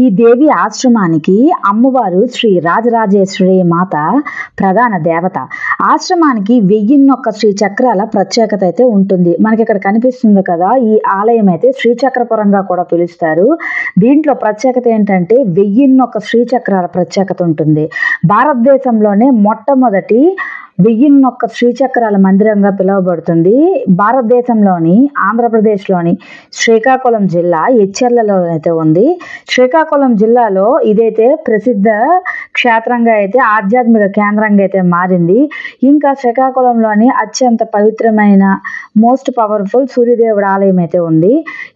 ఈ దేవి ఆశ్రమానికి అమ్మవారు శ్రీ రాజరాజేశ్వరి మాత ప్రధాన దేవత. ఆశ్రమానికి 1001 శ్రీచక్రాల ప్రత్యేకత అయితే ఉంటుంది. మనకి ఇక్కడ కనిపిస్తుంది కదా, ఈ ఆలయం అయితే శ్రీచక్రపురంగా కూడా పిలుస్తారు. దీంట్లో ప్రత్యేకత ఏంటంటే 1001 శ్రీచక్రాల ప్రత్యేకత ఉంటుంది. భారతదేశంలోనే మొట్టమొదటి 1001 శ్రీచక్రాల మందిరంగా పిలువబడుతుంది. భారతదేశంలోని ఆంధ్రప్రదేశ్లోని శ్రీకాకుళం జిల్లా ఎచ్చెర్లలో అయితే ఉంది. శ్రీకాకుళం జిల్లాలో ఇదైతే ప్రసిద్ధ క్షేత్రంగా అయితే ఆధ్యాత్మిక కేంద్రంగా అయితే మారింది. ఇంకా శ్రీకాకుళంలోని అత్యంత పవిత్రమైన మోస్ట్ పవర్ఫుల్ సూర్యదేవుడు ఆలయం అయితే ఉంది.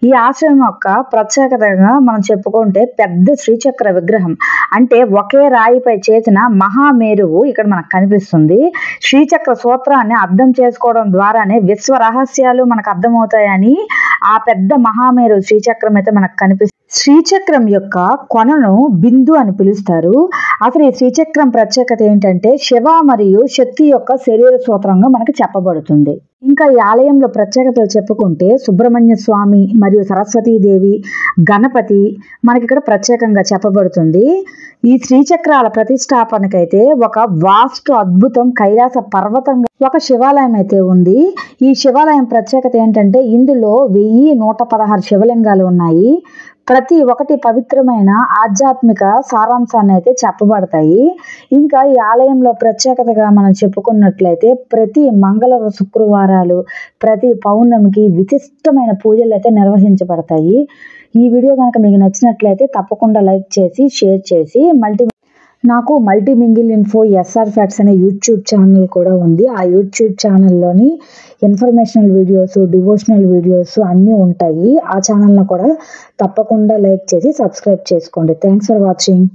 ఈ ఆశ్రమం యొక్క ప్రత్యేకతగా మనం చెప్పుకుంటే పెద్ద శ్రీచక్ర విగ్రహం, అంటే ఒకే రాయిపై చేసిన మహామేరువు ఇక్కడ మనకు కనిపిస్తుంది. శ్రీచక్ర సూత్రాన్ని అర్థం చేసుకోవడం ద్వారానే విశ్వ రహస్యాలు మనకు అర్థమవుతాయని ఆ పెద్ద మహామేరు శ్రీచక్రం అయితే మనకు కనిపిస్తుంది. శ్రీచక్రం యొక్క కొనను బిందు అని పిలుస్తారు. అసలు ఈ శ్రీచక్రం ప్రత్యేకత ఏంటంటే శివ మరియు శక్తి యొక్క శరీర సూత్రంగా మనకు చెప్పబడుతుంది. ఇంకా ఈ ఆలయంలో ప్రత్యేకతలు చెప్పుకుంటే సుబ్రహ్మణ్య స్వామి మరియు సరస్వతీదేవి, గణపతి మనకి ఇక్కడ ప్రత్యేకంగా చెప్పబడుతుంది. ఈ శ్రీచక్రాల ప్రతిష్టాపనకైతే ఒక వాస్తు అద్భుతం కైలాస పర్వతంగా ఒక శివాలయం అయితే ఉంది. ఈ శివాలయం ప్రత్యేకత ఏంటంటే ఇందులో 1116 శివలింగాలు ఉన్నాయి. ప్రతి ఒక్కటి పవిత్రమైన ఆధ్యాత్మిక సారాంశాన్ని అయితే చెప్పబడతాయి. ఇంకా ఈ ఆలయంలో ప్రత్యేకతగా మనం చెప్పుకున్నట్లయితే ప్రతి మంగళ శుక్రవారాలు, ప్రతి పౌర్ణమికి విశిష్టమైన పూజలు అయితే నిర్వహించబడతాయి. ఈ వీడియో కనుక మీకు నచ్చినట్లయితే తప్పకుండా లైక్ చేసి షేర్ చేసి నాకు multi mingle info SR facts అనే యూట్యూబ్ ఛానల్ కూడా ఉంది. ఆ యూట్యూబ్ ఛానల్లోని ఇన్ఫర్మేషనల్ వీడియోస్, డివోషనల్ వీడియోస్ అన్నీ ఉంటాయి. ఆ ఛానల్ని కూడా తప్పకుండా లైక్ చేసి సబ్స్క్రైబ్ చేసుకోండి. Thanks for watching.